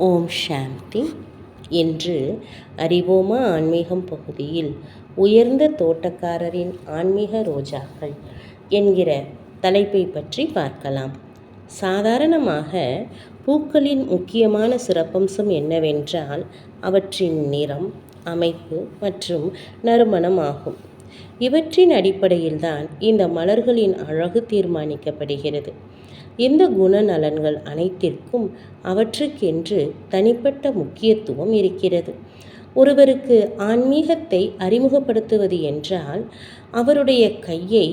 ஓம் சாந்தி. இன்று அறிவோமா ஆன்மீகம் பகுதியில் உயர்ந்த தோட்டக்காரரின் ஆன்மீக ரோஜாக்கள் என்கிற தலைப்பை பற்றி பார்க்கலாம். சாதாரணமாக பூக்களின் முக்கியமான சிறப்பம்சம் என்னவென்றால் அவற்றின் நிறம், அமைப்பு மற்றும் நறுமணம் ஆகும். இவற்றின் அடிப்படையில்தான் இந்த மலர்களின் அழகு தீர்மானிக்கப்படுகிறது. இந்த குணநலன்கள் அனைத்திற்கும் அவற்றுக்கென்று தனிப்பட்ட முக்கியத்துவம் இருக்கிறது. ஒருவருக்கு ஆன்மீகத்தை அறிமுகப்படுத்துவது என்றால் அவருடைய கையை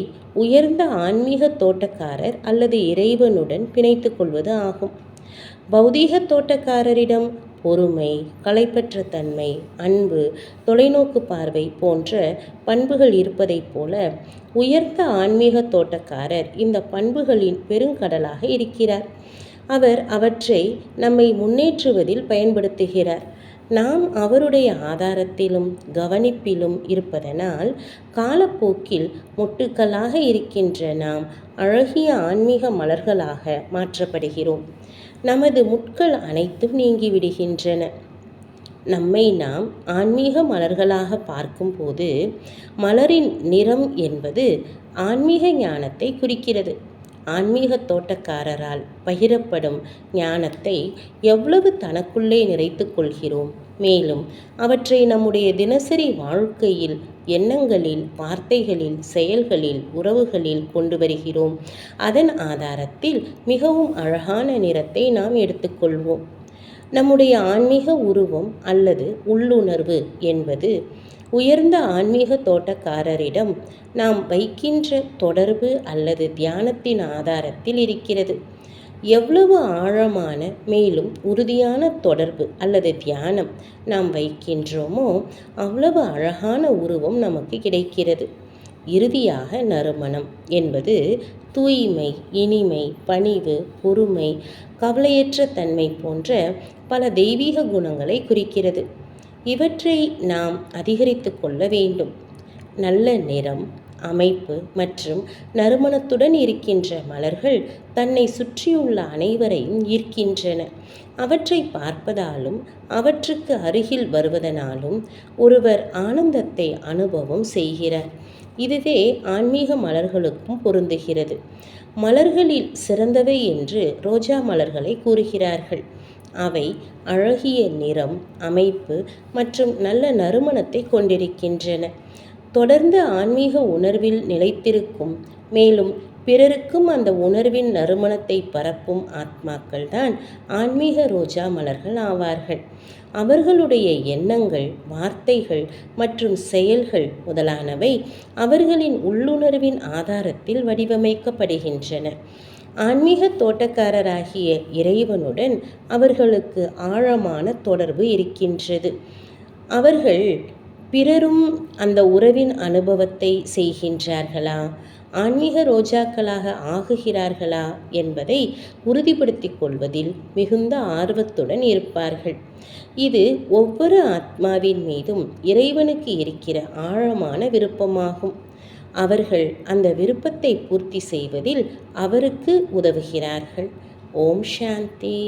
உயர்ந்த ஆன்மீக தோட்டக்காரர் அல்லது இறைவனுடன் பிணைத்து கொள்வது ஆகும். பௌதீக தோட்டக்காரரிடம் பொறுமை, களைப்பற்ற தன்மை, அன்பு, தொலைநோக்கு பார்வை போன்ற பண்புகள் இருப்பதைப் போல உயர்ந்த ஆன்மீக தோட்டக்காரர் இந்த பண்புகளின் பெருங்கடலாக இருக்கிறார். அவர் அவற்றை நம்மை முன்னேற்றுவதில் பயன்படுத்துகிறார். நாம் அவருடைய ஆதாரத்திலும் கவனிப்பிலும் இருப்பதனால் காலப்போக்கில் மொட்டுக்களாக இருக்கின்ற நாம் அழகிய ஆன்மீக மலர்களாக மாற்றப்படுகிறோம். நமது முட்கள் அனைத்தும் நீங்கிவிடுகின்றன. நம்மை நாம் ஆன்மீக மலர்களாக பார்க்கும்போது மலரின் நிறம் என்பது ஆன்மீக ஞானத்தை குறிக்கிறது. ஆன்மீக தோட்டக்காரரால் பகிரப்படும் ஞானத்தை எவ்வளவு தனக்குள்ளே நிறைத்து கொள்கிறோம், மேலும் அவற்றை நம்முடைய தினசரி வாழ்க்கையில், எண்ணங்களில், வார்த்தைகளில், செயல்களில், உறவுகளில் கொண்டு வருகிறோம். அதன் ஆதாரத்தில் மிகவும் அழகான நிறத்தை நாம் எடுத்துக்கொள்வோம். நம்முடைய ஆன்மீக உருவம் அல்லது உள்ளுணர்வு என்பது உயர்ந்த ஆன்மீக தோட்டக்காரரிடம் நாம் வைக்கின்ற தொடர்பு அல்லது தியானத்தின் ஆதாரத்தில் இருக்கிறது. எவ்வளவு ஆழமான மேலும் உறுதியான தொடர்பு அல்லது தியானம் நாம் வைக்கின்றோமோ அவ்வளவு அழகான உருவம் நமக்கு கிடைக்கிறது. இறுதியாக நறுமணம் என்பது தூய்மை, இனிமை, பணிவு, பொறுமை, கவலையற்ற தன்மை போன்ற பல தெய்வீக குணங்களை குறிக்கிறது. இவற்றை நாம் அதிகரித்து கொள்ள வேண்டும். நல்ல நிறம், அமைப்பு மற்றும் நறுமணத்துடன் இருக்கின்ற மலர்கள் தன்னை சுற்றியுள்ள அனைவரையும் ஈர்க்கின்றன. அவற்றை பார்ப்பதாலும் அவற்றுக்கு அருகில் வருவதனாலும் ஒருவர் ஆனந்தத்தை அனுபவம் செய்கிறார். இதுவே ஆன்மீக மலர்களுக்கும் பொருந்துகிறது. மலர்களில் சிறந்தவை என்று ரோஜா மலர்களை கூறுகிறார்கள். அவை அழகிய நிறம், அமைப்பு மற்றும் நல்ல நறுமணத்தை கொண்டிருக்கின்றன. தொடர்ந்து ஆன்மீக உணர்வில் நிலைத்திருக்கும், மேலும் பிறருக்கும் அந்த உணர்வின் நறுமணத்தை பரப்பும் ஆத்மாக்கள் தான் ஆன்மீக ரோஜா மலர்கள் ஆவார்கள். அவர்களுடைய எண்ணங்கள், வார்த்தைகள் மற்றும் செயல்கள் முதலானவை அவர்களின் உள்ளுணர்வின் ஆதாரத்தில் வடிவமைக்கப்படுகின்றன. ஆன்மீக தோட்டக்காரராகிய இறைவனுடன் அவர்களுக்கு ஆழமான தொடர்பு இருக்கின்றது. அவர்கள் பிறரும் அந்த உறவின் அனுபவத்தை செய்கின்றார்களா, ஆன்மீக ரோஜாக்களாக ஆகுகிறார்களா என்பதை உறுதிப்படுத்திக் கொள்வதில் மிகுந்த ஆர்வத்துடன் இருப்பார்கள். இது ஒவ்வொரு ஆத்மாவின் மீதும் இறைவனுக்கு இருக்கிற ஆழமான விருப்பமாகும். அவர்கள் அந்த விருப்பத்தை பூர்த்தி செய்வதில் அவருக்கு உதவுகிறார்கள். ஓம் சாந்தி.